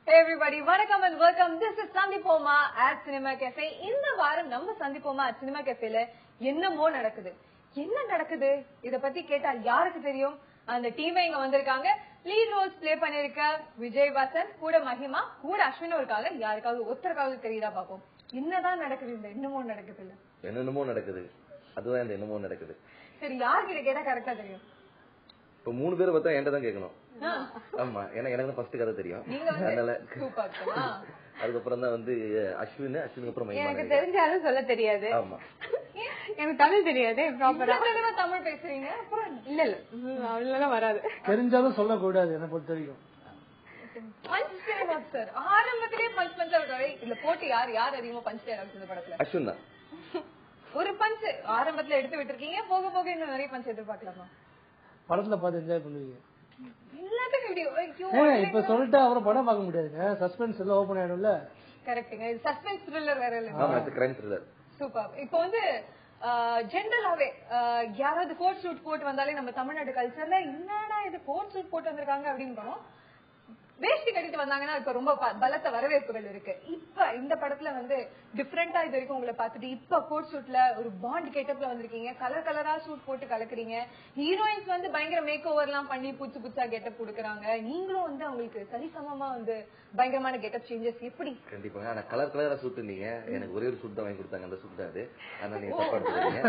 Hey everybody, வணக்கம் and welcome. This is சந்திப்போமா at Cinema Cafe. இந்த வாரம் நம்ம சந்திப்போமா at Cinema Cafeல என்னமோ நடக்குது. என்ன நடக்குது? இத பத்தி கேட்டா யாருக்கு தெரியும்? அந்த டீமே இங்க வந்திருக்காங்க. லீட் ரோல்ஸ் ப்ளே பண்ணிருக்க விஜய் வசந்த், கூட மஹிமா, கூட அஸ்வின் இருக்காங்க. யாருக்காவது ஒருத்தருக்காவது தெரியுதா பாப்போம். என்னதான் நடக்குது? இந்த என்னமோ நடக்குது இல்ல? என்னமோ நடக்குது. அதுதான் இந்த என்னமோ நடக்குது. சரி, யார்கிட்ட கேட்டா கரெக்டா தெரியும்? இப்போ 3 பேரை பார்த்தா என்கிட்ட தான் கேட்கணும். ஆமா, ஏன்னா எனக்கு ஃபர்ஸ்ட் கதை தெரியும். அதனால அதுக்கப்புறம் தான் வந்து அஸ்வினுக்கு அப்புறம் எனக்கு தெரிஞ்சாலும் சொல்ல தெரியாது. ஆமா, எனக்கு தமிழ் தெரியாது. ப்ராப்பரா தமிழ் பேசுறீங்க? இல்ல இல்ல அவ்வளவுதான் வராது. தெரிஞ்சாலும் சொல்லக்கூடாது என்ன பொறுத்த வரைக்கும். ஆரம்பத்திலே பஞ்ச் பஞ்சா இருக்காரு. இதுல போட்டி யார் அதிகமா பஞ்ச் டயலாக்ஸ் இந்த படத்துல? அஸ்வின் தான். ஒரு பஞ்ச் ஆரம்பத்துல எடுத்து விட்டுருக்கீங்க, போக போக இன்னும் நிறைய பஞ்ச் எதிர்பார்க்கலாமா? படத்துல பார்த்து என்ஜாய் பண்ணுவீங்க. இப்ப சொல்லிட்டு அப்புறம் படம் பார்க்க முடியாதுங்க. சஸ்பென்ஸ் எல்லாம் ஓபன் ஆயிடும்ல. கரெக்ட்டுங்க. இது சஸ்பென்ஸ் த்ரில்லர் வேற இல்ல. ஆமா, இது கிரைம் த்ரில்லர். சூப்பர். இப்போ வந்து ஜெனரலாவே யாராவது கோட் சூட் போட்டு வந்தாலே நம்ம தமிழ்நாடு கல்ச்சர்ல என்னடா இது கோட் சூட் போட்டு வந்திருக்காங்க அப்படின்னு போனோம். வேஷ்டி கட்டிட்டு வந்தாங்கன்னா இப்ப ரொம்ப பலத்த வரவேற்புகள் இருக்கு. இப்ப இந்த படத்துல வந்து டிஃபரெண்டா இது வரைக்கும் உங்களை பார்த்துட்டு இப்ப கோட் சூட்ல ஒரு பாண்ட் கெட்டப்ல வந்திருக்கீங்க. கலர் கலரா சூட் போட்டு கலக்குறீங்க. ஹீரோயின்ஸ் வந்து பயங்கர மேக் ஓவர் எல்லாம் பண்ணி புதுசா கெட்டப் கொடுக்குறாங்க. நீங்களும் வந்து அவங்களுக்கு சரிசமமா வந்து பயங்கரமான கெட்டப் சேஞ்சஸ். எப்படி? கண்டிப்பா. ஆனா கலர் கலரா சூட் நீங்க எனக்கு ஒரே ஒரு சூட் தான் வாங்கி கொடுத்தாங்க. அந்த சூட் அது. ஆனா நீங்க தப்பா எடுத்துறீங்க.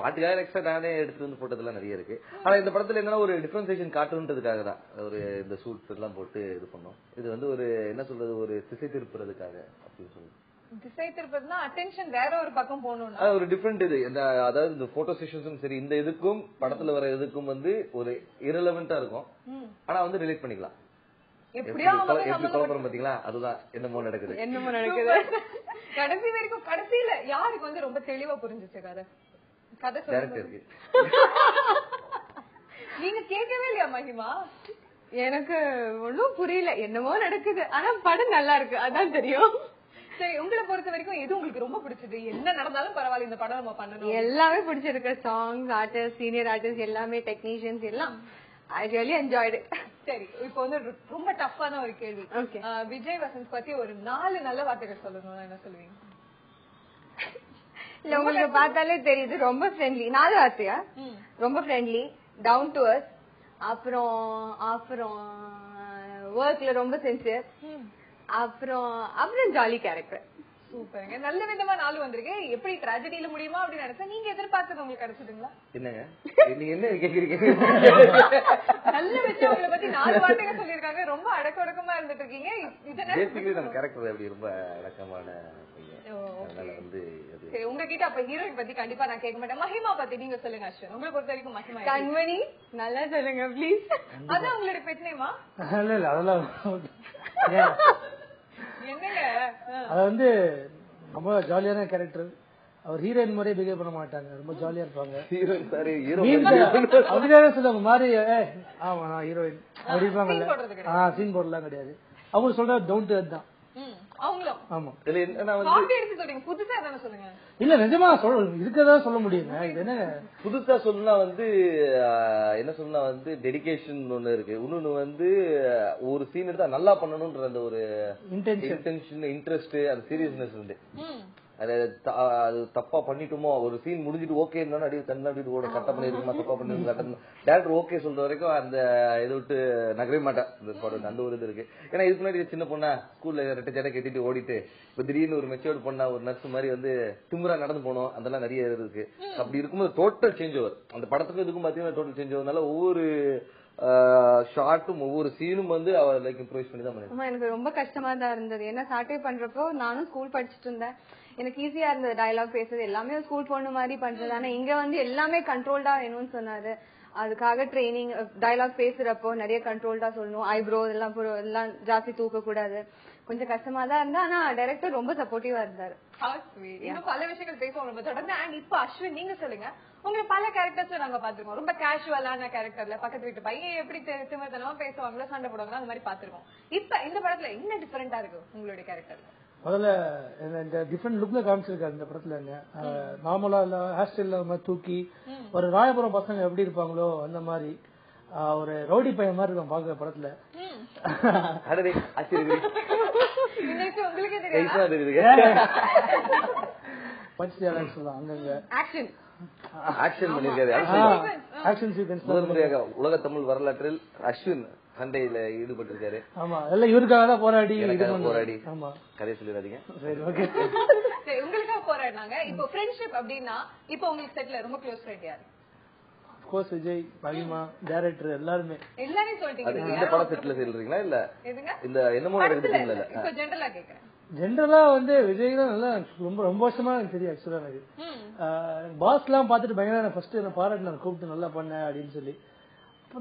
பாட்டுக்காக எக்ஸ்ட்ரா நானே எடுத்து வந்து போட்டதெல்லாம் நிறைய இருக்கு. ஆனா இந்த படத்துல என்ன ஒரு டிஃபரன்சியேஷன் காட்டுன்றதுக்காக தான் ஒரு இந்த சூட் எல்லாம் போட்டு இது பண்ணோம். இது வந்து ஒரு என்ன சொல்றது, ஒரு திசை திருப்புறதுக்காக அப்படின்னு சொல்லுங்க. திசை திருப்பதுனா அட்டென்ஷன் வேற ஒரு பக்கம் போகணும்னா ஒரு டிஃபரெண்ட் இது. அதாவது இந்த போட்டோ செஷன்ஸும் சரி, இந்த இதுக்கும் படத்துல வர இதுக்கும் வந்து ஒரு இரலவெண்டா இருக்கும். ஆனா வந்து ரிலேட் பண்ணிக்கலாம். எப்படி குழப்பம் பாத்தீங்களா? அதுதான் என்னமோ நடக்குது. என்னமோ நடக்குது. கடைசி வரைக்கும் கடைசியில யாருக்கு வந்து ரொம்ப தெளிவா புரிஞ்சுச்சு கதை? கதை டைரக்டருக்கு. நீங்க கேட்கவே இல்லையா மஹிமா? எனக்கு ஒன்னும் புரியல. என்னமோ நடக்குது. ஆனா படம் நல்லா இருக்கு, அதான் தெரியும். சரி, உங்களை பொறுத்த வரைக்கும் எது உங்களுக்கு ரொம்ப பிடிச்சது? என்ன நடந்தாலும் பரவாயில்ல, இந்த படம் நம்ம பண்ணணும். எல்லாமே பிடிச்சிருக்கு. சாங்ஸ், ஆர்டிஸ்ட், சீனியர் ஆர்டிஸ்ட் எல்லாமே, டெக்னீஷியன்ஸ் எல்லாம். I really enjoyed it. சரி, இப்போ வந்து ரொம்ப டஃப்பான ஒரு கேள்வி. விஜய் வசந்த் பத்தி ஒரு 4 நல்ல வார்த்தைகள் சொல்லணும், என்ன சொல்லுவீங்க? இல்ல, உங்களுக்கு பார்த்தாலே தெரியுது ரொம்ப ஃப்ரெண்ட்லி. 4 வார்த்தையா? ரொம்ப ஃப்ரெண்ட்லி, டவுன் டு அர்த், அப்புறம் ஒர்க்ல ரொம்ப சின்சியர், அப்புறம் ஜாலி கேரக்டர். சூப்பருங்க. நல்ல விதமா 4 வந்திருக்கு. எப்படி ட்ராஜடியில முடியுமா அப்படின்னு நினைச்சா நீங்க எதிர்பார்த்தது உங்களுக்கு கிடைச்சதுங்களா? என்னங்க நீங்க என்ன கேக்குறீங்க? நல்ல விஷயம். உங்களை பத்தி 4 வார்த்தைகள் சொல்லிருக்காங்க. ரொம்ப அடக்கமா இருந்துட்டு இருக்கீங்க. பேசிக்கலி நம்ம கேரக்டர் அப்படி ரொம்ப அடக்கமான. சரி, உங்ககிட்ட அப்ப ஹீரோயின் பத்தி கண்டிப்பா நான் கேட்க மாட்டேன். மஹிமா பத்தி நீங்க சொல்லுங்க அஸ்வின். உங்களை பொறுத்த வரைக்கும் மஹிமா கண்மணி நல்லா சொல்லுங்க ப்ளீஸ். அதான் உங்களுடைய பெட் நேமா? இல்ல இல்ல, அதெல்லாம் என்னங்க? அது வந்து ரொம்ப ஜாலியான கேரக்டர். அவர் ஹீரோயின் மாதிரியே பிஹேவ் பண்ண மாட்டாங்க. ரொம்ப ஜாலியா இருப்பாங்க. அப்படியே சொல்லுவாங்க மாதிரி. ஆமா, நான் ஹீரோயின் அப்படி இருப்பாங்கல்ல. சீன் போடலாம் கிடையாது. அவங்க சொல்ற டவுன் டு எர்த் தான். இல்ல நிஜமா இருக்கதான் சொல்ல முடியுங்க. இது என்ன புதுசா சொல்லா வந்து என்ன சொன்னா வந்து டெடிகேஷன் ஒண்ணு இருக்கு. இன்னொன்னு வந்து ஒரு சீன் எடுத்தா நல்லா பண்ணணும்ன்ற அந்த ஒரு இன்டென்ஷன், இன்ட்ரெஸ்ட், அந்த சீரியஸ்னஸ் உண்டு. அது தப்பா பண்ணிட்டோமோ, ஒரு சீன் முடிஞ்சிட்டு ஓகே இருந்தாலும் அடி தண்ணி அப்படி ஓட கட்ட பண்ணிருக்குமா, தப்பா பண்ணிருக்கோம், டேரக்டர் ஓகே சொல்ற வரைக்கும் அந்த இதை விட்டு நகரவே மாட்டேன். அந்த ஒரு இது இருக்கு. ஏன்னா இதுக்கு முன்னாடி சின்ன பொண்ணா ஸ்கூல்ல 2 ஜடை கட்டிட்டு ஓடிட்டு இப்ப திடீர்னு ஒரு மெச்சூர்ட் பொண்ணா ஒரு நர்ஸ் மாதிரி வந்து திமுறா நடந்து போனோம். அதெல்லாம் நிறைய இருக்கு. அப்படி இருக்கும்போது டோட்டல் சேஞ்ச் ஓவர். அந்த படத்துக்கு இதுக்கும் பாத்தீங்கன்னா டோட்டல் சேஞ்ச் ஓவர்னால ஒவ்வொரு ஷார்ட்டும் ஒவ்வொரு சீனும் வந்து அவர் லைக் இம்ப்ரூவைஸ் பண்ணி தான் பண்ணி. எனக்கு ரொம்ப கஷ்டமா தான் இருந்தது. ஏன்னா சாட்டே பண்றப்போ நானும் ஸ்கூல் படிச்சுட்டு இருந்தேன். எனக்கு ஈஸியா இருந்தது டயலாக் பேசுறது எல்லாமே ஸ்கூல் பொண்ணு மாதிரி பண்றது. ஆனா இங்க வந்து எல்லாமே கண்ட்ரோல்டா வேணும்னு சொன்னாரு. அதுக்காக ட்ரைனிங், டயலாக் பேசுறப்போ நிறைய கண்ட்ரோல்டா சொல்லணும். ஐப்ரோ எல்லாம் ஜாஸ்தி தூக்க கூடாது. கொஞ்சம் கஷ்டமா தான் இருந்தா. ஆனா டைரக்டர் ரொம்ப சப்போர்ட்டிவா இருந்தாரு. பல விஷயங்கள் பேசுவோம் தொடர்ந்து. அண்ட் இப்ப அஸ்வின் நீங்க சொல்லுங்க, உங்களுக்கு பல கேரக்டர்ஸ் நாங்க பாத்துருக்கோம். ரொம்ப கேஷுவலான கேரக்டர்ல பக்கத்து வீட்டு பையன் எப்படி திமிர்த்தனமா பேசுவாங்களோ, சண்டை போடுவாங்களோ, அந்த மாதிரி பாத்துருக்கோம். இப்ப இந்த படத்துல என்ன டிஃபரெண்டா இருக்கு உங்களுடைய கேரக்டர்ல? முதல்ல இந்த டிஃபரெண்ட் லுக்ல காமிச்சிருக்காரு இந்த படத்துல. நார்மலா இல்ல ஹேர் ஸ்டைல்ல தூக்கி ஒரு ராயபுரம் பசங்க எப்படி இருப்பாங்களோ அந்த மாதிரி. ஒரு ரவுடி பையன் மாதிரி இருக்கும் பாக்குற படத்துல. உங்களுக்கே தெரியும் பஞ்ச் டயலாக் சொல்லலாம் அங்கங்க. ஆக்ஷன் ஆக்ஷன் பண்ணிருக்காரு. ஆக்ஷன் சீக்வென்ஸ் முதல் முறையாக உலக தமிழ் வரலாற்றில் அஸ்வின் சண்டையில ஈடுபட்டிருக்காரு. ஆமா எல்லாம் இவருக்காக தான் போராடி போராடி. ஆமா கதையை சொல்லிடாதீங்க. சரி ஓகே. உங்களுக்காக போராடினாங்க. இப்போ ஃப்ரெண்ட்ஷிப் அப்படின்னா இப்போ உங்களுக்கு செட்ல ரொம்ப க்ளோஸ் ஃப்ரெண்ட் யாரு? ஆஃப் கோர்ஸ் விஜய், மகிமா, டைரக்டர் எல்லாரும் சொல்லிட்டீங்க. இந்த படம் செட்ல சொல்றீங்களா இல்ல இந்த என்னமோ நடக்குதுங்களா? இப்போ ஜெனரலா கேக்குறேன். ஜென்ரலா விஜய் தான் நல்லா ரொம்ப ரொம்ப வருஷமா எனக்கு தெரியும். ஆக்சுவலா எனக்கு பாஸ் எல்லாம் பாத்துட்டு பயங்கர ஃபர்ஸ்ட் பாராட்டு நான் கூப்பிட்டு நல்லா பண்ணேன் அப்படின்னு சொல்லி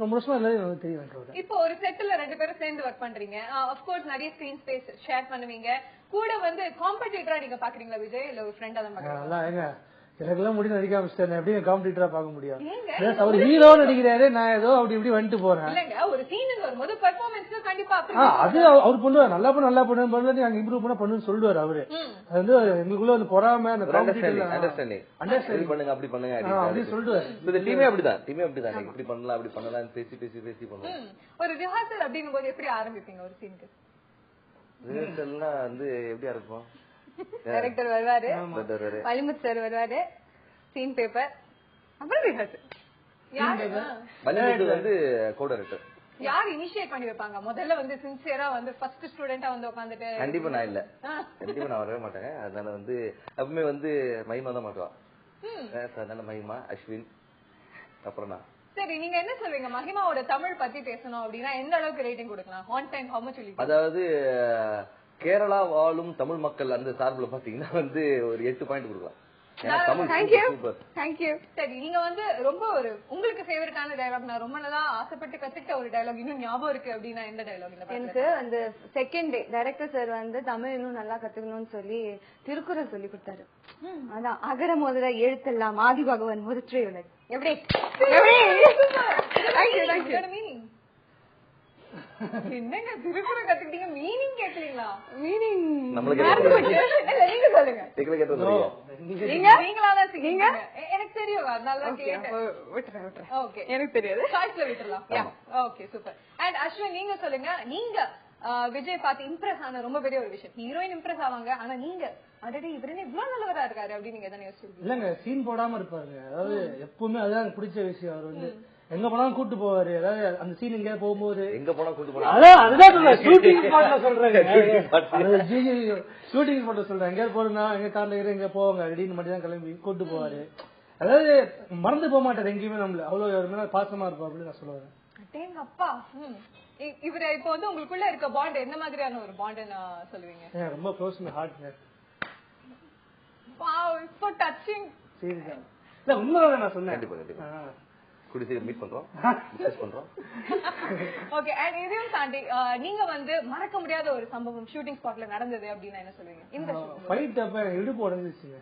ரொம்ப வருஷமா எல்லாரும் தெரியும் எனக்கு. இப்போ ஒரு செட்ல 2 பேரும் சேர்ந்து ஒர்க் பண்றீங்க. ஆஃப் கோர்ஸ் நிறைய ஸ்கிரீன் ஸ்பேஸ் ஷேர் பண்ணுவீங்க. கூட காம்படிட்டரா நீங்க பாக்குறீங்களா விஜய் இல்ல ஒரு ஃப்ரெண்டா தான் பாக்குறீங்களா? எனக்கு எல்லாம் முடிவு நடிக்க ஆரம்பிச்சிட்டேன். எப்படி காம்படிட்டரா பார்க்க முடியும்? அவர் ஹீரோ நடிக்கிறாரு, நான் ஏதோ அப்படி இப்படி வந்துட்டு போறேன். ஒரு சீனுக்கு வரும்போது பெர்ஃபார்மன்ஸ் கண்டிப்பா அது அவர் பண்ணுவார். நல்லா பண்ணுவாரு, அங்க இம்ப்ரூவ் பண்ண பண்ணுன்னு சொல்லுவாரு அவரு. அது எங்களுக்குள்ள பொறாம அந்த அண்டர்ஸ்டாண்டிங் பண்ணுங்க அப்படி பண்ணுங்க அப்படி சொல்லுவாரு. இந்த டீமே அப்படிதான் இப்படி பண்ணலாம் அப்படி பண்ணலாம் பேசி பண்ணுவோம். ஒரு ரிஹர்சல் அப்படிங்கும் போது எப்படி ஆரம்பிப்பீங்க ஒரு சீனுக்கு? ரிஹர்சல்லாம் எப்படி ஆரம்பிப்போம்? டைரக்டர் வருவாரு, வலிமுத்து சார் வருவாரு, சீன் பேப்பர், அப்புறம் ரிஹர்சல். கோ டைரக்டர் யார் இனிஷியேட் பண்ணி வைப்பாங்க? முதல்ல சின்சியரா ஃபர்ஸ்ட் ஸ்டூடெண்டா உட்காந்துட்டு. கண்டிப்பா நான் இல்ல, கண்டிப்பா நான் வரவே மாட்டேன். அதனால எப்பவுமே மகிமா தான் மாட்டுவா. அதனால மகிமா, அஸ்வின், அப்புறம் நான். சரி, நீங்க என்ன சொல்றீங்க? மகிமாவோட தமிழ் பத்தி பேசணும் அப்படின்னா எந்த அளவுக்கு ரேட்டிங் கொடுக்கலாம்? On time how much will you? அதாவது கேரளா வாழும் தமிழ் மக்கள் அந்த சார்பில் பாத்தீங்கன்னா ஒரு 8 பாயிண்ட் கொடுக்கலாம். சரி, நீங்க ரொம்ப உங்களுக்கு ஃபேவரட்டான டயலாக், நான் ரொம்ப நல்லா ஆசைப்பட்டு கத்துக்கிட்ட ஒரு டயலாக் இன்னும் ஞாபகம் இருக்கு அப்படின்னா எந்த டயலாக்? எனக்கு அந்த second day director sir Tamil இன்னும் நல்லா கத்துக்கணும்னு சொல்லி திருக்குறள் சொல்லி கொடுத்தாரு. அதான் அகர முதல எழுத்தெல்லாம் ஆதி பகவான் முதற்றே உலகு. எப்படி என்னங்க திருக்குறள் கத்துக்கிட்டீங்க, மீனிங் கேட்கலீங்களா? மீனிங் நம்மளுக்கு நீங்க சொல்லுங்க. நீங்களா எனக்கு தெரியும், அதனால கேட்டேன். ஓகே, எனக்கு தெரியாது, சாய்ஸ்ல விட்டுறலாம். Okay, super. அண்ட் அஸ்வின், நீங்க சொல்லுங்க. நீங்க விஜய் பார்த்து இம்ப்ரெஸ் ஆன ரொம்ப பெரிய ஒரு விஷயம். ஹீரோயின் இம்ப்ரெஸ் ஆவாங்க, ஆனா நீங்க அடடே இவரு இவ்வளவு நல்லவரா இருக்காரு அப்படின்னு நீங்க எதனா யோசிச்சு? இல்லங்க, சீன் போடாம இருப்பாருங்க. அதாவது எப்பவுமே அதுதான் பிடிச்ச விஷயம். அவர் எங்க போனாலும் கூட்டு போவாரு. அதாவது அந்த சீன் எங்க போகும்போது எங்க போனா கூட்டு போனா அதுதான் ஷூட்டிங் ஸ்பாட்ல சொல்றேன். ஷூட்டிங் ஸ்பாட்ல சொல்றேன். எங்க போறேன்னா எங்க கார்ல எங்க போவாங்க அப்படின்னு மட்டும் தான் கிளம்பி கூட்டு போவாரு. அதாவது மறந்து போக மாட்டாரு எங்கேயுமே. நம்மள அவ்வளவு பாசமா இருப்பா அப்படின்னு நான் சொல்லுவேன். அப்பா, இவரு இப்போ உங்களுக்குள்ள இருக்க பாண்ட் என்ன மாதிரியான ஒரு பாண்ட் சொல்லுவீங்க? ரொம்ப close my heart. Wow, so touching. சீரியஸா இல்ல, உண்மைதான் நான் சொன்னேன். கண்டிப்பா குடிசை மீட் பண்றோம், டிஸ்கஸ் பண்றோம். ஓகே, அண்ட் இதையும் தாண்டி நீங்க மறக்க முடியாத ஒரு சம்பவம் ஷூட்டிங் ஸ்பாட்ல நடந்தது அப்படின்னா என்ன சொல்லுவீங்க? இந்த ஃபைட் அப்ப இடுப்பு உடைஞ்சிருச்சுங்க.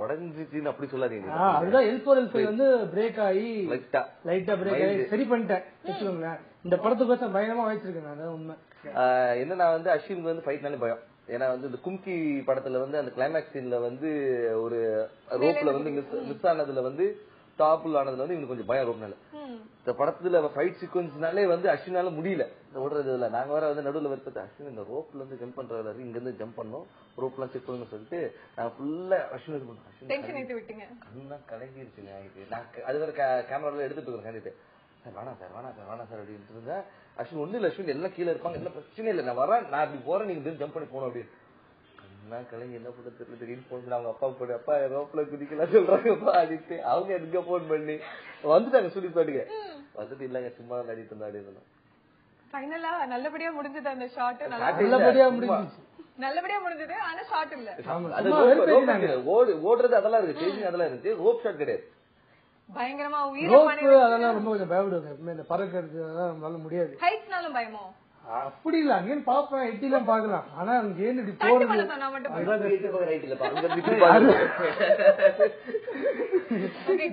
உடைஞ்சிச்சுன்னு அப்படி சொல்லாதீங்க. அதுதான் எல்போல் பிரேக் ஆகி லைட்டா பிரேக் ஆகி சரி பண்ணிட்டேன் வச்சுக்கோங்களேன். இந்த படத்துக்கு பயங்கரமா வச்சிருக்கேன். அதான் உண்மை. என்ன அஸ்வின் ஃபைட்னாலே பயம். ஏன்னா இந்த கும்கி படத்துல அந்த கிளைமேக்ஸ் சீன்ல ஒரு ரோப்ல மிஸ் ஆனதுல டாப்புல் ஆனதுல இவனுக்கு கொஞ்சம் பயம் ரோப்னால. இந்த படத்துல ஃபைட் சீக்வன்ஸ்னாலே அஸ்வினால முடியல ஓடுறதுல. நாங்க வேற நடுவில் வருப்பது அஸ்வின் இந்த ரோப்ல ஜம்ப் பண்றாரு, இங்க இருந்து ஜம்ப் பண்ணோம், ரோப்லாம் செக் பண்ணுன்னு சொல்லிட்டு நாங்க ஃபுல்லா அஸ்வின் பண்ணோம். கலங்கிருச்சுங்க. நான் அது வேற கேமரால எடுத்துட்டு இருக்கேன் கண்டிப்பா. சார் வேணாம் சார் அப்படின்னு இருந்தா அஸ்வின் ஒண்ணு இல்ல, அஸ்வின் எல்லாம் கீழே இருப்பாங்க, எல்லாம் பிரச்சனை இல்லை, நான் வரேன், நான் அப்படி போறேன், நீங்க ஜம்ப் பண்ணி போனோம் அப்படின்னு. கிளம்பி என்ன பண்ண தெரியல, திடீர்னு போன் அவங்க அப்பா போடு, அப்பா ரோப்ல குதிக்கலாம் சொல்றாங்கப்பா அப்படின்ட்டு அவங்க எங்க போன் பண்ணி வந்துட்டாங்க சொல்லி பாட்டுங்க. இல்லங்க சும்மா நடிட்டு இருந்தா அப்படின்னு. ஃபைனலா நல்லபடியா முடிஞ்சது அந்த ஷாட். நல்லபடியா முடிஞ்சது, ஆனா ஷாட் இல்ல. ஓடுறது அதெல்லாம் இருக்கு, சேசிங் அதெல்லாம் இருக்கு, ரோப் ஷாட் கிடையாது. பயங்கரமா அதெல்லாம் ரொம்ப கொஞ்சம் பயப்படுவாங்க. இந்த பறக்கிறது அதெல்லாம் முடியாது. ஹைட்ஸ்னாலும் பயமோ? அப்படி இல்ல, அங்கேயும் பாப்பேன், எட்டிலாம் பாக்கலாம். ஆனா அங்க இப்படி போறது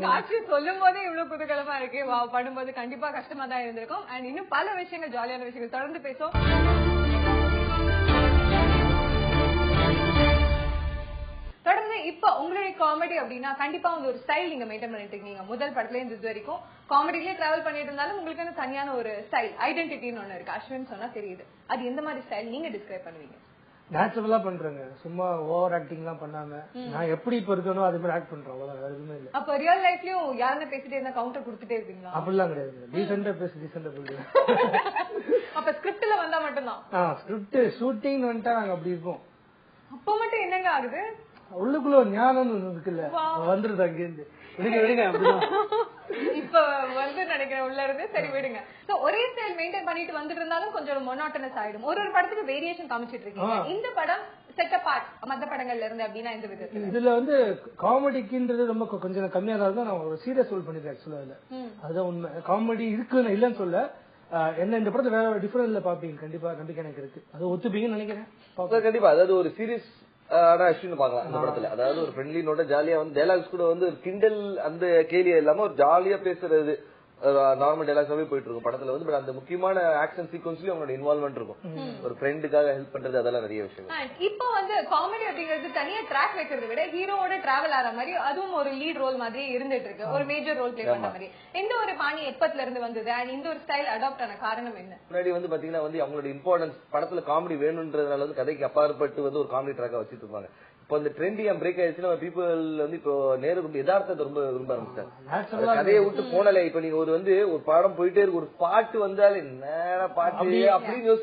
காட்சி சொல்லும் போதே இவ்வளவு குதூகலமா இருக்கு. படும்போது கண்டிப்பா கஷ்டமா தான் இருந்திருக்கும். அண்ட் இன்னும் பல விஷயங்கள், ஜாலியான விஷயங்கள் தொடர்ந்து பேசும். தொடர்ந்து இப்ப உங்களுடைய காமெடி அப்படின்னா கண்டிப்பா வந்து ஒரு ஸ்டைல் நீங்க மெயின்டைன் பண்ணிட்டு இருக்கீங்க. முதல் படத்துல இருந்து இது வரைக்கும் காமெடிலேயே டிராவல் பண்ணிட்டு இருந்தாலும் உங்களுக்கு தனியான ஒரு ஸ்டைல் ஐடென்டிட்டின்னு ஒண்ணு இருக்கு. அஸ்வின் சொன்னா தெரியுது. அது எந்த மாதிரி ஸ்டைல் நீங்க டிஸ்கிரைப் பண்ணுவீங்க? நேச்சுரலா பண்றேங்க, சும்மா ஓவர் ஆக்டிங் எல்லாம் பண்ணாம நான் எப்படி இப்ப இருக்கணும் அது மாதிரி ஆக்ட் பண்றோம், அவ்வளவு வேற எதுவுமே இல்ல. அப்ப ரியல் லைஃப்லயும் யாருன்னு பேசிட்டே இருந்தா கவுண்டர் கொடுத்துட்டே இருக்கீங்களா? அப்படிலாம் கிடையாது, டீசெண்டா பேசி டீசெண்டா போயிடுவேன். அப்ப ஸ்கிரிப்ட்ல வந்தா மட்டும்தான்? ஸ்கிரிப்ட் ஷூட்டிங் வந்துட்டா நாங்க அப்படி இருப்போம். அப்ப மட்டும் என்னங்க ஆகுது? உள்ளுக்குள்ள ஒரு ஞானம் இருக்குல்ல, வந்துருது அங்க இருந்து. விடுங்க அப்படிதான் இப்ப வந்து நினைக்கிறேன் உள்ள இருந்து. சரி விடுங்க. சோ ஒரே ஸ்டைல் மெயின்டைன் பண்ணிட்டு வந்துட்டு இருந்தாலும் கொஞ்சம் மொனோட்டனஸ் ஆயிடும். ஒரு படத்துக்கு வேரியேஷன் காமிச்சிட்டு இருக்கீங்க. இந்த படம் செட் அபார்ட் மத்த படங்கள்ல இருந்து அப்படின்னா இந்த விதத்துல இதுல வந்து காமெடிக்குன்றது ரொம்ப கொஞ்சம் கம்மியா தான். நான் ஒரு சீரியஸ் ரோல் பண்ணிருக்கேன் ஆக்சுவலா. அதுல அதுதான் உண்மை. காமெடி இருக்குன்னு இல்லன்னு சொல்ல, என்ன இந்த படத்தை வேற டிஃபரெண்ட்ல பாப்பீங்க கண்டிப்பா. கண்டிப்பா எனக்கு இருக்கு, அது ஒத்துப்பீங்கன்னு நினைக்கிறேன். கண்டிப்பா. அதாவது ஒரு சீரியஸ் அஸ்வின் பாக்கலாம் இந்த படத்துல. அதாவது ஒரு ஃப்ரெண்ட்லி நோட்ட ஜாலியா வந்து டைலாக்ஸ் கூட வந்து கிண்டல் அந்த கேலியா இல்லாம ஒரு ஜாலியா பேசுறது நார்மல் டைலாக்ஸாவே போயிட்டு இருக்கும் படத்துல வந்து. பட் அந்த முக்கியமான ஆக்ஷன் சீக்வன்ஸ்லயும் அவங்களோட இன்வால்வ்மெண்ட் இருக்கும். ஒரு ஃப்ரெண்டுக்காக ஹெல்ப் பண்றது, அதெல்லாம் நிறைய விஷயம். இப்போ வந்து காமெடி அப்படிங்கிறது தனியா ட்ராக் வைக்கிறத விட ஹீரோவோட டிராவல் ஆற மாதிரி அதுவும் ஒரு லீட் ரோல் மாதிரி இருந்துட்டு இருக்கு, ஒரு மேஜர் ரோல் பிளே பண்ற மாதிரி. எந்த ஒரு பாணி எப்பத்துல இருந்து வந்தது அண்ட் இந்த ஒரு ஸ்டைல் அடாப்ட் ஆன காரணம் என்ன? முன்னாடி வந்து பாத்தீங்கன்னா வந்து அவங்களோட இம்பார்ட்டன்ஸ் படத்துல காமெடி வேணும்ன்றதுனால வந்து கதைக்கு அப்பாற்பட்டு வந்து ஒரு காமெடி ட்ராக்கா வச்சுட்டு இருப்பாங்க. இப்போ இந்த ட்ரெண்ட் பிரேக் ஆயிடுச்சுன்னா பீப்புள் வந்து இப்போ நேரம் யதார்த்தத்தை ரொம்ப விரும்ப ஆரம்பிச்சாங்க. கதையை விட்டு போனல. இப்ப நீங்க ஒரு வந்து ஒரு படம் போயிட்டே இருக்கு, ஒரு பாட்டு வந்தாலே நேரம் பாட்டு அப்படின்னு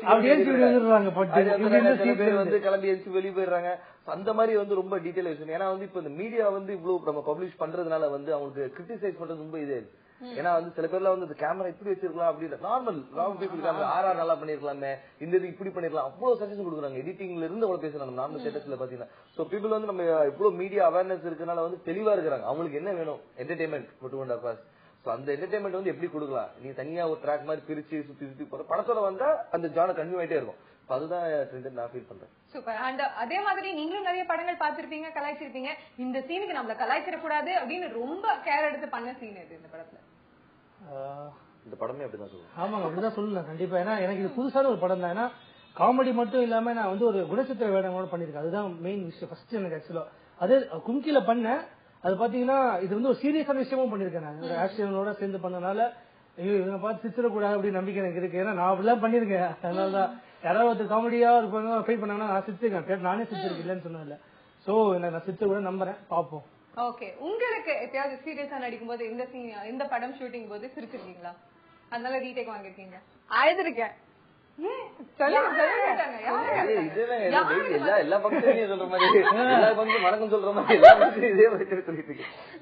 பேர் வந்து கிளம்பி எழுச்சி வெளியே போயிடுறாங்க. அந்த மாதிரி வந்து ரொம்ப டீட்டெயில் விஷயம். ஏன்னா வந்து இப்ப இந்த மீடியா வந்து இவ்வளவு நம்ம பப்ளிஷ் பண்றதுனால வந்து அவங்களுக்கு கிரிட்டிசைஸ் பண்றது ரொம்ப இதே இருக்கு. ஏன்னா வந்து சில பேர்லாம் வந்து கேமரா இப்படி வச்சிருக்கலாம் அப்படின்னு நார்மல் பீப்புள் ஆர்ஆர் நல்லா பண்ணிருக்கலாமே, இந்த இது இப்படி பண்ணிருக்கலாம், அவ்வளவு சஜஷன் கொடுக்குறாங்க. எடிட்டிங்ல இருந்து அவ்வளவு பேசுறாங்க நார்மல் ஸ்டேட்டஸ்ல பாத்தீங்கன்னா. சோ பீப்புள் வந்து நம்ம இவ்வளவு மீடியா அவேர்னஸ் இருக்கனால வந்து தெளிவா இருக்கிறாங்க. அவங்களுக்கு என்ன வேணும், என்டர்டைன்மெண்ட் 2.5 hours. சோ அந்த என்டர்டைன்மெண்ட் வந்து எப்படி கொடுக்கலாம், நீ தனியா ஒரு ட்ராக் மாதிரி பிரிச்சு சுத்தி சுத்தி போற படத்தோட வந்தா அந்த ஜான கன்டினியூ ஆயிட்டே இருக்கும். அதுதான் நான் ஃபீல் பண்றேன். சூப்பர். அண்ட் அதே மாதிரி நீங்களும் நிறைய படங்கள் பாத்திருப்பீங்க, கலாய்ச்சிருப்பீங்க. இந்த சீனுக்கு நம்மள கலாய்ச்சிட கூடாது அப்படின்னு ரொம்ப கேர் எடுத்து பண்ண சீன் இது இந்த படத்துல? இந்த படமே அப்படிதான் சொல்லுவேன். ஆமாங்க, அப்படிதான் சொல்லலாம் கண்டிப்பா. ஏன்னா எனக்கு இது புதுசான ஒரு படம் தான். ஏன்னா காமெடி மட்டும் இல்லாம நான் வந்து ஒரு குணச்சித்திர வேடங்களோட பண்ணிருக்கேன். அதுதான் மெயின் விஷயம் ஃபர்ஸ்ட் எனக்கு ஆக்சுவலா. அதே கும்கில பண்ணேன். அது பாத்தீங்கன்னா இது வந்து ஒரு சீரியஸான விஷயமும் பண்ணிருக்கேன். நான் ஒரு ஆக்ஷனோட சேர்ந்து பண்ணனால ஐயோ இவங்க பார்த்து சித்திரக்கூடாது அப்படின்னு நம்பிக்கை எனக்கு இருக்கு. ஏன்னா நான் அப்படிலாம் பண்ணிருக்கேன். அதனாலதான் யாராவது ஒருத்தர் காமெடியா இருப்பாங்க ஃபீல் பண்ணாங்கன்னா நான் சிரிச்சிருக்கேன். நானே சிரிச்சிருக்கேன் இல்லன்னு சொன்னதில்ல. சோ நான் சிரிச்ச கூட நம்புறேன், பாப்போம். ஓகே. உங்களுக்கு எப்பயாவது சீரியஸா நடிக்கும் போது இந்த படம் ஷூட்டிங் போது சிரிச்சிருக்கீங்களா? அதனால ரீடேக் வாங்கிருக்கீங்க? அழுதுருக்கேன்.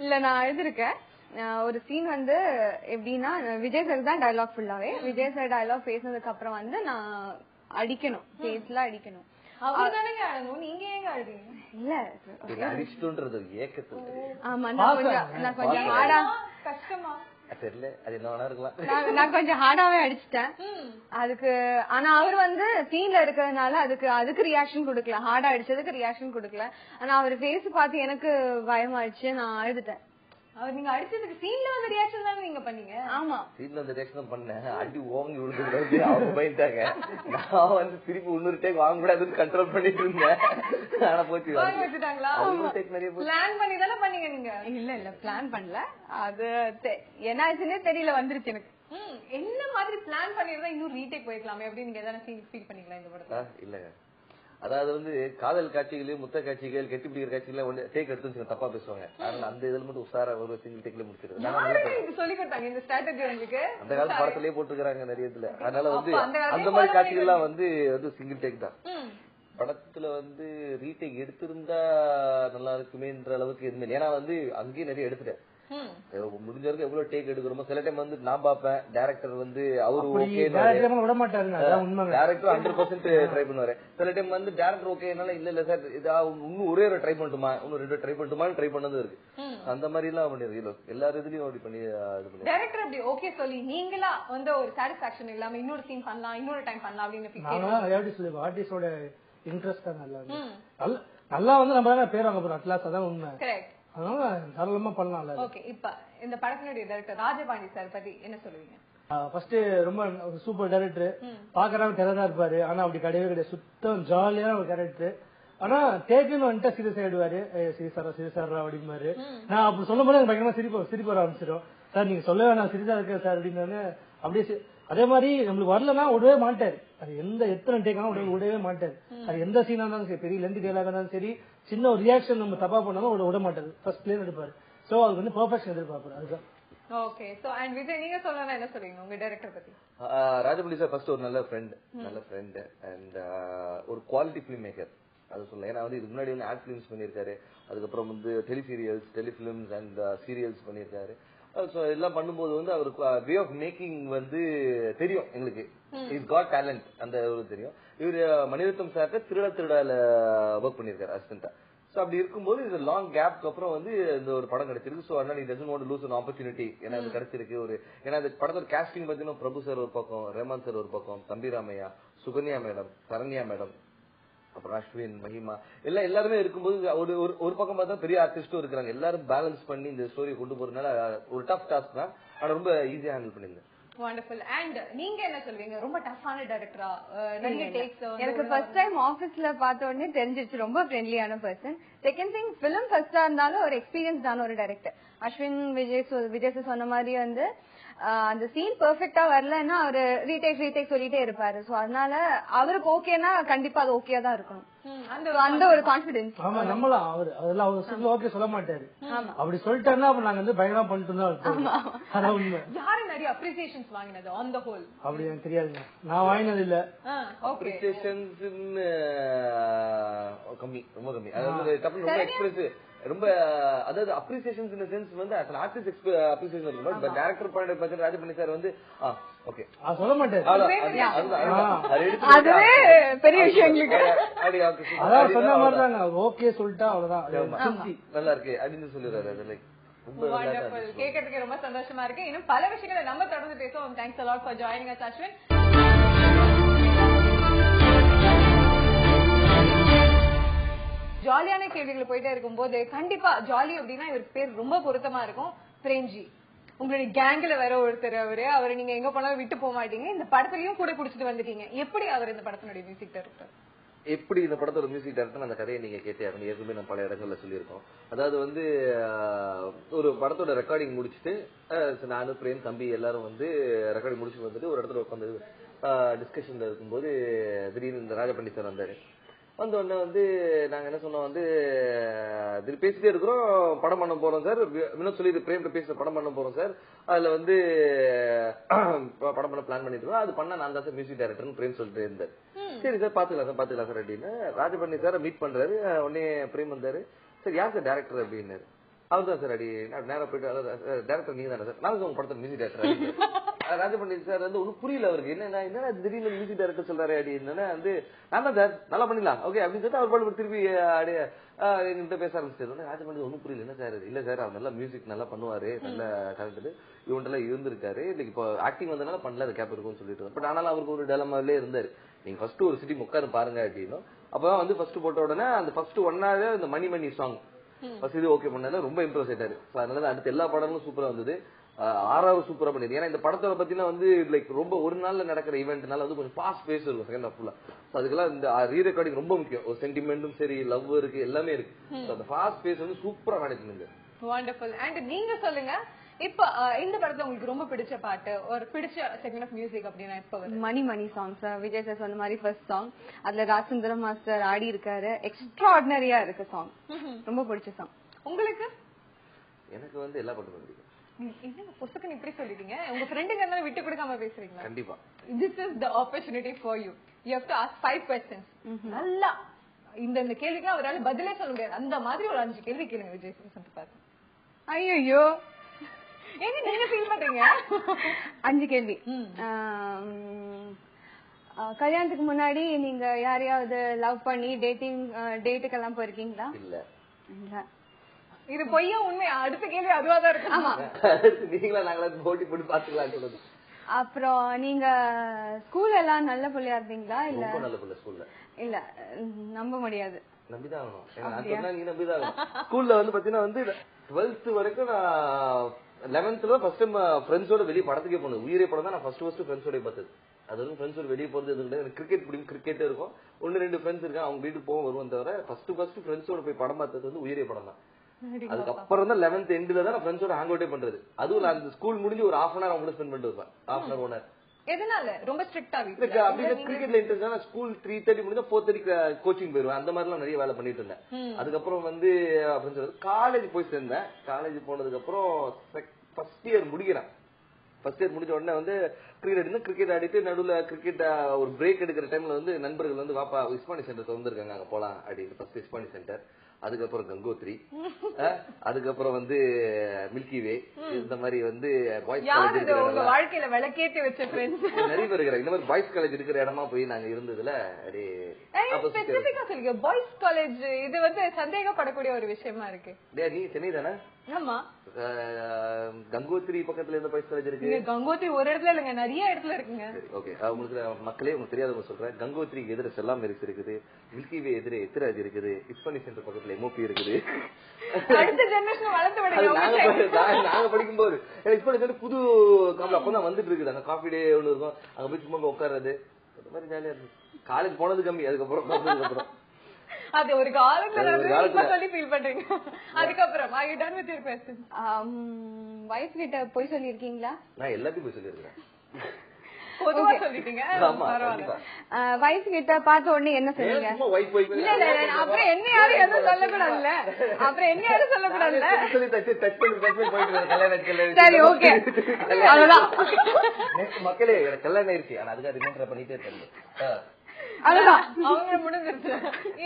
இல்ல நான் அழுதுருக்கேன். ஒரு சீன் வந்து எப்படின்னா விஜய் சார் தான் டயலாக் ஃபுல்லாவே. விஜய் சார் டயலாக் பேசினதுக்கு அப்புறம் வந்து நான் அடிக்கணும், ஃபேஸ்ல அடிக்கணும். ஆமா நான் கொஞ்சம் ஹார்டா நான் கொஞ்சம் ஹார்டாவே அடிச்சிட்டேன் அதுக்கு. ஆனா அவர் வந்து சீன்ல இருக்கிறதுனால அதுக்கு ரியாக்ஷன் கொடுக்கல, ஹார்டா அடிச்சதுக்கு ரியாக்ஷன் கொடுக்கல. ஆனா அவர் ஃபேஸ் பார்த்து எனக்கு பயமாயிடுச்சு, நான் அழுதுட்டேன். அவர் நீங்க அடிச்சதுக்கு சீன்ல வந்து ரியாக்ஷன் தான் நீங்க பண்ணீங்க? ஆமா, சீன்ல வந்து ரியாக்ஷன் பண்ணேன். அடி ஓங்கி விழுந்து அவங்க போயிட்டாங்க. நான் வந்து திருப்பி இன்னொரு டேக் வாங்க கூடாதுன்னு கண்ட்ரோல் பண்ணிட்டு இருந்தேன். ஆனா போச்சு வச்சுட்டாங்களா? பிளான் பண்ணி தானே பண்ணீங்க நீங்க? இல்ல பிளான் பண்ணல, அது என்ன ஆச்சுன்னே தெரியல, வந்துருச்சு எனக்கு. என்ன மாதிரி பிளான் பண்ணிருந்தா இன்னும் ரீடேக் போயிருக்கலாமே அப்படின்னு நீங்க எதாவது ஃபீல் பண்ணீங்களா இந்த படத்துல? இல்லங்க, அதாவது வந்து காதல் காட்சிகள், முத்த காட்சிகள், கெட்டி பிடிக்கிற காட்சிகள் டேக் எடுத்து தப்பா பேசுவாங்க. அதனால அந்த இதுல மட்டும் உசாரா ஒரு சிங்கிள் டேக்ல முடிச்சிருக்கேன். சொல்லி கொடுத்தாங்க இந்த ஸ்ட்ராட்டஜி உங்களுக்கு? அந்த காலத்து படத்திலேயே போட்டுருக்காங்க நிறைய இதுல. அதனால வந்து அந்த மாதிரி காட்சிகள்லாம் வந்து சிங்கிள் டேக் தான். படத்துல வந்து ரீடேக் எடுத்திருந்தா நல்லா இருக்குமேன்ற அளவுக்கு எதுவுமே. ஏன்னா வந்து அங்கேயே நிறைய எடுத்துட்டேன். முடிஞ்ச வரைக்கும் எவ்வளவு டேக் எடுக்கிறோமோ. சில டைம் வந்து நான் பாப்பேன், டைரக்டர் வந்து அவரு ஓகே விட மாட்டாரு, டைரக்டர் 100% ட்ரை பண்ணுவாரு. சில டைம் வந்து டைரக்டர் ஓகேனால இல்ல சார் இதா இன்னும் ஒரே ஒரு ட்ரை பண்ணட்டுமா, இன்னும் 2 ட்ரை பண்ணட்டுமான்னு ட்ரை பண்ணது இருக்கு. அந்த மாதிரி எல்லாம் பண்ணிருக்கு. எல்லா இதுலயும் அப்படி பண்ணி டைரக்டர் அப்படி ஓகே சொல்லி நீங்களா வந்து ஒரு சாட்டிஸ்பாக்சன் இல்லாம இன்னொரு சீன் பண்ணலாம், இன்னொரு டைம் பண்ணலாம் அப்படின்னு ஆர்டிஸ்டோட இன்ட்ரெஸ்ட் தான் நல்லா வந்து நம்ம பேர் வாங்க போறோம். அட்லாஸ் அதான் உண்மை. அதனால தாராளமா பண்ணலாம். ஓகே, இப்ப இந்த படத்தினுடைய டைரக்டர் ராஜபாண்டி சார் பத்தி என்ன சொல்லுவீங்க? ஃபர்ஸ்ட் ரொம்ப சூப்பர் டைரக்டர். பாக்குறவங்க டெரரா இருப்பாரு, ஆனா அப்படி கிடையவே கிடையாது. சுத்தம் ஜாலியான ஒரு கேரக்டர். ஆனா டேக்குன்னு வந்துட்டு சீரியஸ் ஆயிடுவாரு, சீரியஸாரா அப்படிம்பாரு. நான் அப்படி சொல்லும் போது எனக்கு பயங்கரமா சிரிப்பு வர ஆரம்பிச்சிடும். சார் நீங்க சொல்ல வேணாம், சீரியஸா இருக்க சார் அப்படின்னு. அப்படியே அதே மாதிரி நம்மளுக்கு வரலன்னா விடவே மாட்டாரு. அது எத்தனை டேக்காலும் விடவே மாட்டாரு. அது எந்த சீனா இருந்தாலும் சரி, பெரிய லென்த் டேலாக இருந்தாலும் சரி, சின்ன ஒரு ரியாக்ஷன் நம்ம தப்பா பண்ணாலும் விட மாட்டாரு. ஃபர்ஸ்ட் பிளேன் எடுப்பாரு. சோ அதுக்கு வந்து பெர்ஃபெக்ஷன் எதிர்பார்ப்பாரு. அதுதான். ஓகே. சோ அண்ட் விஜய் நீங்க சொல்லணும்னா என்ன சொல்றீங்க உங்க டைரக்டர் பத்தி? ராஜமௌலி சார் ஃபர்ஸ்ட் ஒரு நல்ல ஃப்ரெண்ட் அண்ட் ஒரு குவாலிட்டி ஃபிலிம் மேக்கர் அது சொல்லலாம். ஏன்னா வந்து இதுக்கு முன்னாடி வந்து ஆட் ஃபிலிம்ஸ் பண்ணியிருக்காரு, அதுக்கப்புறம் வந்து டெலிஃபிலிம்ஸ் அண்ட் சீரியல்ஸ் பண்ணியிருக்காரு. ஸோ எல்லாம் பண்ணும்போது வந்து அவருக்கு வே ஆஃப் மேக்கிங் வந்து தெரியும் எங்களுக்கு. இஸ் காட் டேலண்ட் அந்த தெரியும். இவர் மணிரத்னம் சார்ட்ட திருடால ஒர்க் பண்ணியிருக்காரு அசிஸ்டண்டா. ஸோ அப்படி இருக்கும்போது இது லாங் கேப்க்கு அப்புறம் வந்து இந்த ஒரு படம் கிடைச்சிருக்கு. ஸோ அதனால doesn't want to lose an opportunity. ஏன்னா அது கிடைச்சிருக்கு ஒரு. ஏன்னா இந்த படத்தோட கேஸ்டிங் பார்த்தீங்கன்னா பிரபு சார் ஒரு பக்கம், ரேமான் சார் ஒரு பக்கம், தம்பிராமையா, சுகன்யா மேடம், சரண்யா மேடம், அப்புறம் அஸ்வின், மஹிமா எல்லாருமே இருக்கும்போது ஒரு பக்கம் பார்த்தா பெரிய ஆர்டிஸ்டும் இருக்கிறாங்க. எல்லாரும் பேலன்ஸ் பண்ணி இந்த ஸ்டோரியை கொண்டு போறதுனால ஒரு டஃப் டாஸ்க் தான், ஆனா ரொம்ப ஈஸியா ஹேண்டில் பண்ணிருந்தேன். வண்டர்ஃபுல். அண்ட் நீங்க என்ன சொல்வீங்க, ரொம்ப டஃப்பான டைரக்டரா? நிறைய டேக்ஸ் எனக்கு ஃபர்ஸ்ட் டைம் ஆபீஸ்ல பார்த்த உடனே தெரிஞ்சிருச்சு ரொம்ப ஃப்ரெண்ட்லியான பர்சன். செகண்ட் திங் பிலிம் ஃபர்ஸ்டா இருந்தாலும் ஒரு எக்ஸ்பீரியன்ஸ் தான ஒரு டைரக்டர். அஸ்வின் விஜய் சொன்ன மாதிரி வந்து அந்த சீன் பெர்ஃபெக்ட்டா வரலன்னா அவரு ரீடேக் சொல்லிட்டே இருப்பாரு. சோ அதனால அவருக்கு ஓகேனா கண்டிப்பா அது ஓகே தான் இருக்கணும். அந்த ஒரு கான்பிடன்ஸ். ஆமா நம்மளாம் அதெல்லாம் அவர் ஓகே சொல்ல மாட்டாரு. அப்படி சொல்லிட்டாருன்னா அப்ப நாங்க வந்து பயங்கரமா பண்ணிட்டு தான் இருப்போம். அதான் உண்மை. யாரு நிறைய அப்ரிசியேஷன்ஸ் வாங்கினது ஆன் தி ஹோல்? அப்படி எனக்கு தெரியாதுங்க, நான் வாங்கினது இல்ல. அப்ரிசியேஷன்ஸ் கம்மி, ரொம்ப கம்மி. அதாவது டப்புனு ரொம்ப எக்ஸ்பிரசிவ், ரொம்ப அதாவது அப்ரிசியேஷன்ஸ் இன் தி சென்ஸ் வந்து as an artist அப்ரிசியேஷன் இருக்கும். But director point of view Rajamani sir வந்து ஓகே சொல்ல மாட்டாரு. அதுவே பெரிய விஷயம் எங்களுக்கு. அதான் சொன்ன மாதிரி தாங்க, ஓகே சொல்லிட்டா அவ்வளவுதான், நல்லா இருக்கு அப்படின்னு சொல்லிடுறாரு. அது லைக் வண்டர்ஃபுல். கேட்கறதுக்கு ரொம்ப சந்தோஷமா இருக்கு. இன்னும் பல விஷயங்களை நம்ம தொடர்ந்து பேசுவோம். Thanks a lot for joining us, Ashwin. ஜாலியான கேள்விகள் போயிட்டே இருக்கும்போது கண்டிப்பா ஜாலி அப்படின்னா இவர் பேர் ரொம்ப பொருத்தமா இருக்கும். பிரேம்ஜி உங்களுடைய கேங்ல வேற ஒருத்தர், அவரை நீங்க எங்க போனாலும் விட்டு போக மாட்டீங்க. இந்த படத்துலயும் கூட குடிச்சிட்டு வந்துட்டீங்க. எப்படி அவர் இந்த படத்தினுடைய மியூசிக் டைரக்டர்? எப்படி இந்த படத்தோட மியூசிக் டைரக்டர் அந்த கதையை நீங்க கேட்டே ஆகணும். ஏற்கனவே நான் பல இடங்கள்ல சொல்லியிருக்கோம். அதாவது வந்து ஒரு படத்தோட ரெக்கார்டிங் முடிச்சுட்டு நானும் பிரேம் தம்பி எல்லாரும் வந்து ரெக்கார்டிங் முடிச்சுட்டு வந்துட்டு ஒரு இடத்துல உட்காந்து டிஸ்கஷன்ல இருக்கும்போது திடீர்னு இந்த ராஜபண்டி சார் வந்தாரு. வந்த உடனே வந்து நாங்க என்ன சொன்னோம், வந்து பேசிட்டே இருக்கிறோம், படம் பண்ண போறோம் சார். இன்னும் சொல்லி பிரேம் பேசுற படம் பண்ண போறோம் சார், அதுல வந்து படம் பண்ண பிளான் பண்ணிட்டு இருக்கோம், அது பண்ண நான் தான் சார் மியூசிக் டைரக்டர்னு பிரேம் சொல்லிட்டு இருந்தாரு. சரி சார் பாத்துக்கலாம் சார் அப்படின்னு ராஜபண்ணி சார் மீட் பண்றாரு. உடனே பிரேம் வந்தாரு. சார் யார் சார் டைரக்டர் அப்படின்னாரு. அவர் தான் சார் அடி நேரம் போயிட்டு டைரக்டர் நீங்க தானே சார், நான் உங்க படத்துல மியூசிக் டைரக்டர். ராஜபண்டி சார் வந்து ஒன்னும் புரியல அவருக்கு, என்ன திடீர்னு மியூசிக் டைரக்டர் சொல்றாரு அடி என்னன்னா வந்து நான் தான் சார் நல்லா பண்ணிடலாம் ஓகே அப்படின்னு சொல்லிட்டு அவர் பாட்டு திருப்பி அப்படியே எங்கிட்ட பேச ஆரம்பிச்சிருந்தோம். ராஜபண்டி ஒன்னும் புரியல. என்ன சார் இல்ல சார் அவர் நல்லா மியூசிக் நல்லா பண்ணுவாரு, நல்ல டேலண்ட் இவன்ட்டெல்லாம் இருந்திருக்காரு, இல்லைக்கு இப்போ ஆக்டிங் வந்தனால பண்ணல அது கேப் இருக்கும்னு சொல்லிட்டு. பட் ஆனாலும் அவருக்கு ஒரு டெலமாவிலே இருந்தாரு. நீங்க ஃபர்ஸ்ட் ஒரு சிட்டி உட்காந்து பாருங்க அப்படின்னு. அப்பதான் வந்து ஃபர்ஸ்ட் போட்ட உடனே அந்த ஃபர்ஸ்ட் 1 hour இந்த மணி சாங் ஃபர்ஸ்ட் இது ஓகே பண்ணாரு, ரொம்ப இம்ப்ரெஸ் ஆயிட்டாரு. அதனால அடுத்த எல்லா படங்களும் சூப்பரா வந்தது. 6வது சூப்பரா பண்ணிது. ஏன்னா இந்த படத்தோட பத்தினா வந்து லைக் ரொம்ப ஒரு நாள்ல நடக்கிற ஈவெண்ட்னால வந்து கொஞ்சம் ஃபாஸ்ட் பேஸ் இருக்கும் செகண்ட் ஹாஃப்ல. அதுக்கெல்லாம் இந்த ரீ ரெக்கார்டிங் ரொம்ப முக்கியம். ஒரு சென்டிமெண்ட்டும் சரி, லவ் இருக்கு, எல்லாமே இருக்கு. அந்த ஃபாஸ்ட் பேஸ் வந்து சூப்பரா நடக்குதுங்க. வண்டர்ஃபுல். அண்ட் நீங்க சொல்லுங்க, இப்ப இந்த படத்துல உங்களுக்கு ரொம்ப பிடிச்ச பாட்டு, ஒரு பிடிச்ச செகண்ட் ஆஃப் மியூசிக் அப்படின்னா இப்ப மணி சாங் சார். விஜய் சார் சொன்ன மாதிரி ஃபர்ஸ்ட் சாங், அதுல ராஜசுந்தரம் மாஸ்டர் ஆடி இருக்காரு. எக்ஸ்ட்ராடினரியா இருக்கு சாங், ரொம்ப பிடிச்ச சாங். உங்களுக்கு? எனக்கு வந்து எல்லா பாட்டும் பிடிக்கும். என்ன புத்தகம் இப்படி சொல்லிட்டீங்க, உங்க ஃப்ரெண்டுங்க விட்டு கொடுக்காம பேசுறீங்களா? கண்டிப்பா. This is the opportunity for you. You have to ask 5 questions. நல்லா இந்த கேள்விக்கு அவரால பதிலே சொல்ல முடியாது, அந்த மாதிரி ஒரு 5 கேள்வி கேளுங்க விஜய் சார் பார்த்து. ஐயோ ஏங்க நீங்க ஃபீல் பண்றீங்க? 5 கேள்வி. கல்யாணத்துக்கு முன்னாடி நீங்க யாரையாவது லவ் பண்ணி டேட்டுக்கு எல்லாம் போயிருக்கீங்களா? இல்ல. இது பொய்யா உண்மை? அடுத்த கேள்வி அதுவாதான் இருக்கு. ஆமா. நீங்களா நாங்களா போட்டி போட்டு பாத்துக்கலாம் சொல்லுங்க. அப்புறம் நீங்க ஸ்கூல்ல எல்லாம் நல்ல பிள்ளையா இருந்தீங்களா? இல்ல ரொம்ப நல்ல பிள்ளை ஸ்கூல்ல. இல்ல நம்ப முடியாது. நம்பிதான் ஆகணும். நான் சொன்னா நீங்க நம்பிதான் ஆகணும். ஸ்கூல்ல வந்து பாத்தீங்கன்னா வந்து 12th வரைக்கும் நான் 11th ஃபர்ஸ்ட் டைம் ஃப்ரெண்ட்ஸோட வெளியே படத்துக்கே போனது. உயிரே படம் தான் நான் ஃபர்ஸ்ட் ஃப்ரெண்ட்ஸோட பார்த்தது. அது வந்து ஃப்ரெண்ட்ஸோட வெளியே போறது எதுவும் கிடையாது. எனக்கு கிரிக்கெட் பிடிக்கும், கிரிக்கெட்டே இருக்கும். 1-2 ஃப்ரெண்ட்ஸ் இருக்காங்க, அவங்க வீட்டுக்கு போக வருவோம் தவிர ஃபர்ஸ்ட் ஃப்ரெண்ட்ஸோட போய் படம் பார்த்தது வந்து உயிரே படம் தான். அதுக்கப்புறம் தான் 11th எண்ட்ல தான் ஃப்ரெண்ட்ஸோட ஹேங் அவுட்டே பண்றது. அதுவும் நான் ஸ்கூல் முடிஞ்சு ஒரு 1/2 hour அவங்க கூட ஸ்பெண்ட் பண்ணிட்டு இருப்பேன். 1/2 hour 1 hour. எதனால ரொம்ப ஸ்ட்ரிக்ட்டா அப்படின்னா கிரிக்கெட்ல இன்ட்ரெஸ்ட் தான். ஸ்கூல் 3:30 முடிஞ்சா 4:30 கோச்சிங் போயிருவேன். அந்த மாதிரி எல்லாம் நிறைய வேலை பண்ணிட்டு இருந்தேன். அதுக்கப்புறம் வந்து அப்படின்னு சொல்றது காலேஜ் போய் சேர்ந்தேன். காலேஜ் போனதுக்கு அப்புறம் ஃபர்ஸ்ட் இயர் முடிக்கிறேன். ஃபர்ஸ்ட் இயர் முடிஞ்ச உடனே வந்து கிரிக்கெட் ஆடிட்டு நடுவுல கிரிக்கெட் ஒரு பிரேக் எடுக்கிற டைம்ல வந்து நண்பர்கள் வந்து வாப்பா இஸ்பானி சென்டர் திறந்துருக்காங்க, அங்க போலாம் அப்படின்னு. ஃபர்ஸ்ட் இஸ்பானி சென்டர், அதுக்கப்புறம் கங்கோத்ரி, அதுக்கப்புறம் வந்து மில்கி வே, இந்த மாதிரி வந்து பாய்ஸ் காலேஜ் இருக்கிற வாழ்க்கையில விளக்கேத்தி வச்ச ஃப்ரெண்ட்ஸ் நிறைய பேர் இருக்கிறாங்க. இந்த மாதிரி பாய்ஸ் காலேஜ் இருக்கிற இடமா போய் நாங்க இருந்ததுல சொல்லுங்க. பாய்ஸ் காலேஜ் இது வந்து சந்தேகப்படக்கூடிய ஒரு விஷயமா இருக்கு. நீ சென்னை தானே? ஆமா. கங்கோத்ரி பக்கத்துல எந்த பாய்ஸ் காலேஜ் இருக்கு? கங்கோத்ரி ஒரு இடத்துல இல்லங்க, நிறைய இடத்துல இருக்குங்க. ஓகே, உங்களுக்கு மக்களே உங்களுக்கு தெரியாதவங்க சொல்றேன். கங்கோத்ரிக்கு எதிர செல்லாம் மெரிஸ் இருக்குது, மில்கி வே எதிர எத்திராஜ் இருக்குது, இஸ்பானி சென்டர் பக்கத்துல எம்ஓபி இருக்குது. அடுத்த ஜெனரேஷன் வளர்ந்து விடுங்க. நாங்க படிக்கும்போது இஸ்பானி சென்டர் புது காம்பி அப்பதான் வந்துட்டு இருக்குது. அங்க காஃபி டே ஒண்ணு இருக்கும், அங்க போய் சும்மா உட்கார்றது, அந்த மாதிரி ஜாலியா இருக்கு. காலேஜ் போனது கம்மி, அதுக்கப்புறம் அது ஒரு காலத்துல சொல்லி ஃபீல் பண்றீங்க. அதுக்கப்புறம் are you done with your questions? Wife கிட்ட போய் சொல்லிருக்கீங்களா? நான் எல்லாத்தையும் போய் சொல்லிருக்கேன். பொதுவா சொல்லிட்டீங்க. வைஃப் கிட்ட பார்த்த உடனே என்ன சொன்னீங்க? இல்ல இல்ல அப்புறம் என்ன யாரும் எதுவும் சொல்லக்கூடாதுல்ல. அப்புறம் என்ன யாரும் சொல்லக்கூடாதுல்ல. சரி ஓகே, அவ்வளவுதான். மக்களே கல்யாணம் ஆயிடுச்சு, ஆனா அதுக்காக ரிமைண்டர் பண்ணிட்டே இருக்காங்க. அதுதான் அவங்க முடிஞ்சிருச்சு.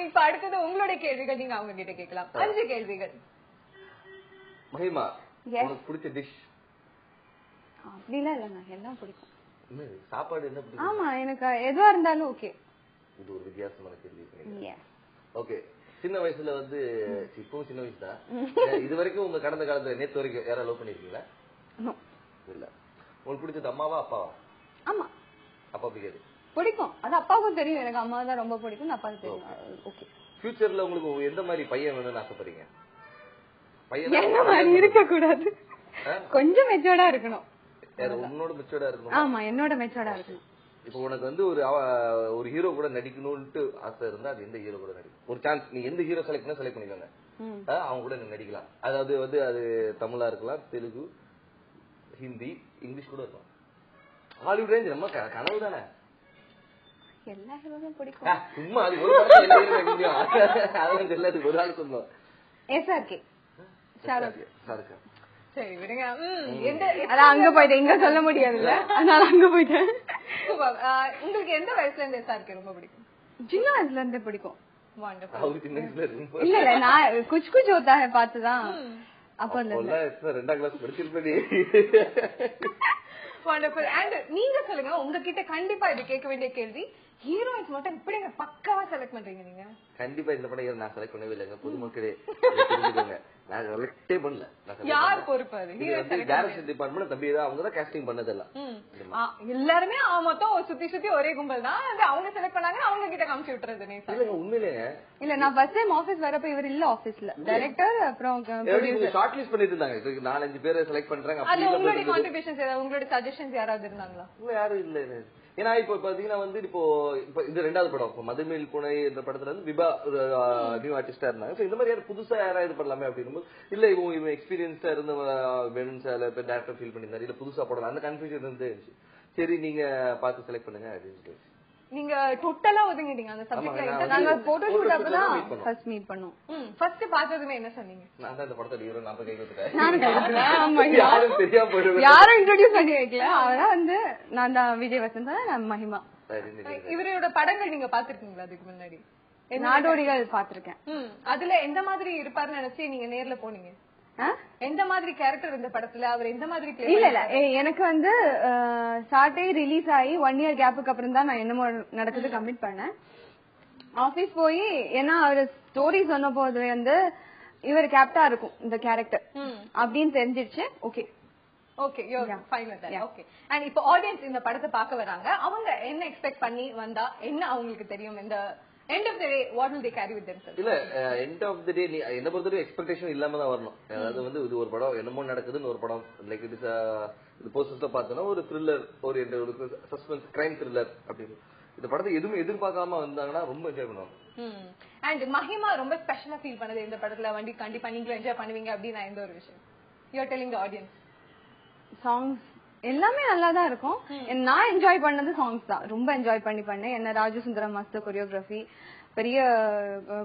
இப்ப அடுத்தது உங்களுடைய கேள்விகள் நீங்க அவங்க கிட்ட கேட்கலாம். 5 கேள்விகள். மகிமா, உங்களுக்கு பிடிச்ச டிஷ்? அப்படிலாம் இல்லங்க, எல்லாம் பிடிக்கும். சாப்பாடு என்ன பிடிக்கும்? ஆமா, எனக்கு எதுவா இருந்தாலும் ஓகே. இது ஒரு வித்தியாசமான கேள்வி. ஓகே, சின்ன வயசுல வந்து இப்போ சின்ன வயசு தான், இது வரைக்கும் உங்க கடந்த காலத்துல நேத்து வரைக்கும் யாரா லவ் பண்ணிருக்கீங்களா? இல்ல. உங்களுக்கு பிடிச்சது அம்மாவா அப்பாவா? ஆமா. அப்பா பிடிக்காது? பிடிக்கும். அது அப்பாவுக்கும் தெரியும், எனக்கு அம்மா தான் ரொம்ப பிடிக்கும், அப்பாவுக்கு தெரியும். ஓகே. ஃபியூச்சர்ல உங்களுக்கு எந்த மாதிரி பையன் வேணும்னு ஆசைப்படுறீங்க? பையன் என்ன மாதிரி இருக்க கூடாது, கொஞ்சம் மெச்சூர்டா இருக்கணும். உன்னோட மெச்சூர்டா இருக்கணும்? ஆமா, என்னோட மெச்சூர்டா இருக்கணும். இப்போ உனக்கு வந்து ஒரு ஹீரோ கூட நடிக்கணும்னு ஆசை இருந்தா அது எந்த ஹீரோ கூட நடிக்கும்? ஒரு சான்ஸ், நீ எந்த ஹீரோ செலக்ட் பண்ணிக்கோங்க, அவங்க கூட நடிக்கலாம். அதாவது வந்து அது தமிழா இருக்கலாம், தெலுங்கு, ஹிந்தி, இங்கிலீஷ் கூட இருக்கலாம். ஹாலிவுட் ரேஞ்ச் நம்ம கனவு தானே. எல்லா ஹீரோவும் பிடிக்கும். சும்மா அது ஒரு படம் எல்லா ஹீரோ நடிக்கும், அதெல்லாம் எல்லாத்துக்கு ஒரு ஆள் சொல்லணும். எஸ்ஆர்கே ஷாருக். சரி விடுங்க. அதான் அங்க போயிட்டேன், இங்க சொல்ல முடியாதுல்ல, அதனால அங்க போயிட்டேன். உங்களுக்கு எந்த வயசுல இருந்து எஸ்ஆர்கே ரொம்ப பிடிக்கும்? சின்ன வயசுல இருந்தே பிடிக்கும். இல்ல இல்ல, நான் குச் குச் ஹோத்தா ஹை பார்த்துதான் அப்ப 2ஆம் கிளாஸ் படிச்சிருப்பேன். Wonderful. And நீங்க சொல்லுங்க, உங்ககிட்ட கண்டிப்பா இது கேட்க வேண்டிய கேள்வி, ஹீரோயின்ஸ் மட்டும் இப்படி பக்காவா செலக்ட் பண்றீங்க நீங்க? கண்டிப்பா இந்த படம் நான் செலக்ட் பண்ணவே இல்லைங்க, பொதுமக்களே தெரிஞ்சுக்கோங்க. நான் செலக்டே பண்ணல. யார் பொறுப்பு அது? டைரக்ஷன் டிபார்ட்மெண்ட் தம்பி தான், அவங்க தான் காஸ்டிங் பண்ணதெல்லாம். எல்லாருமே மொத்தம் சுத்தி சுத்தி ஒரே கும்பல் தான், அவங்க செலக்ட் பண்ணாங்க, அவங்க கிட்ட காமிச்சு விட்டுறது. உண்மையிலேங்க இல்ல, நான் ஃபர்ஸ்ட் டைம் ஆபீஸ் வரப்ப இவர் இல்ல ஆபீஸ்ல, டைரக்டர் அப்புறம் ஷார்ட் லிஸ்ட் பண்ணிட்டு இருந்தாங்க. 4-5 பேரை செலக்ட் பண்றாங்க. அது உங்களுடைய கான்ட்ரிபியூஷன்ஸ் ஏதாவது, உங்களுடைய சஜஷன்ஸ் யாராவது இருந்தாங்களா? யாரும் இல்ல. ஏன்னா இப்போ பாத்தீங்கன்னா வந்து இப்போ இந்த 2வது படம் மதுமேல் புனை என்ற படத்துல வந்து விபா நியூ ஆர்டிஸ்டா இருந்தாங்க. இந்த மாதிரி யாரும் புதுசா யாராவது பண்ணலாமே அப்படின்னு இல்ல, இவங்க எக்ஸ்பீரியன்ஸா இருந்த வேணும் சார் டேரக்டர் ஃபீல் பண்ணிருந்தாரு, இல்ல புதுசா போடலாம், அந்த கன்ஃபியூஷன் இருந்துச்சு. சரி நீங்க பார்த்து செலக்ட் பண்ணுங்க அப்படின்னு. நீங்க டோட்டலா ஒதுங்கிட்டீங்க அந்த சப்ஜெக்ட்ல. நாங்க போட்டோ ஷூட் அப்பதான் ஃபர்ஸ்ட் மீட் பண்ணோம். ஃபர்ஸ்ட் பார்த்ததுமே என்ன சொன்னீங்க? நான் தான் இந்த படத்தோட ஹீரோ, நான் கை கொடுத்துட்டேன். நானும் கை கொடுத்தேன். ஆமா, யாரும் தெரியாம போயிடுவேன், யாரும் இன்ட்ரோடியூஸ் பண்ணி வைக்கல. அவதான் வந்து நான் தான் விஜய் வசந்த், நான் மஹிமா. இவரோட படங்கள் நீங்க பாத்திருக்கீங்களா அதுக்கு முன்னாடி? நாடோடிகள் பாத்திருக்கேன். அதுல எந்த மாதிரி இருப்பாருன்னு நினைச்சு நீங்க நேர்ல போனீங்க? எந்த மாதிரி கேரக்டர் இந்த படத்துல, அவர் எந்த மாதிரி? இல்ல இல்ல, எனக்கு வந்து சாட்டை ரிலீஸ் ஆகி 1 year கேப்புக்கு அப்புறம் தான் நான் என்னமோ நடக்குது கம்ப்ளீட் பண்ணேன். ஆபீஸ் போய், ஏன்னா அவரு ஸ்டோரி சொன்ன போது வந்து இவர் கேப்டா இருக்கும் இந்த கேரக்டர் அப்படின்னு தெரிஞ்சிருச்சு. Okay okay, you are fine with that. Okay. And இப்போ ஆடியன்ஸ் இந்த படத்தை பார்க்க வராங்க, அவங்க என்ன எக்ஸ்பெக்ட் பண்ணி வந்தா என்ன அவங்களுக்கு தெரியும் இந்த end of the day what will they carry with themselves? இல்ல எண்ட் ஆஃப் தி டே நீ என்ன பொறுத்தவரை எக்ஸ்பெக்டேஷன் இல்லாம தான் வரணும். அதாவது வந்து இது ஒரு படம் என்னமோ நடக்குதுன்னு ஒரு படம் லைக் இது போஸ்டர்ஸ்ல பார்த்தோன்னா ஒரு த்ரில்லர் ஓரியன்ட் ஒரு சஸ்பென்ஸ் கிரைம் த்ரில்லர் அப்படின்னு இந்த படத்தை எதுவுமே எதிர்பார்க்காம வந்தாங்கன்னா ரொம்ப என்ஜாய் பண்ணுவாங்க. அண்ட் மஹிமா ரொம்ப ஸ்பெஷலா ஃபீல் பண்ணது இந்த படத்துல வண்டி கண்டிப்பா நீங்களும் என்ஜாய் பண்ணுவீங்க அப்படின்னு எந்த ஒரு விஷயம் you are telling the audience? Songs எல்லாமே நல்லா தான் இருக்கும். நான் என்ஜாய் பண்ணது சாங்ஸ் தான். ரொம்ப என்ஜாய் பண்ணேன். என்ன ராஜு சுந்தரம் மாஸ்டர் கொரியோகிராஃபி, பெரிய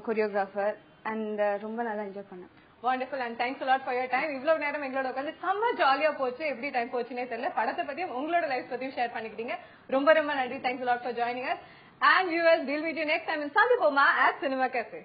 கொரியோகிராஃபர் அண்ட் ரொம்ப நல்லா என்ஜாய் பண்ணேன். Wonderful and thanks a lot for your time. இவ்வளவு நேரம் எங்களோட உட்காந்து செம்ம ஜாலியா போச்சு. எப்படி டைம் போச்சுன்னே தெரியல. படத்தை பத்தியும் உங்களோட லைஃப் பத்தியும் ஷேர் பண்ணிக்கிட்டீங்க. ரொம்ப ரொம்ப நன்றி. Thanks a lot for joining us. And viewers, we'll meet you next time in Sandipoma at Cinema Cafe.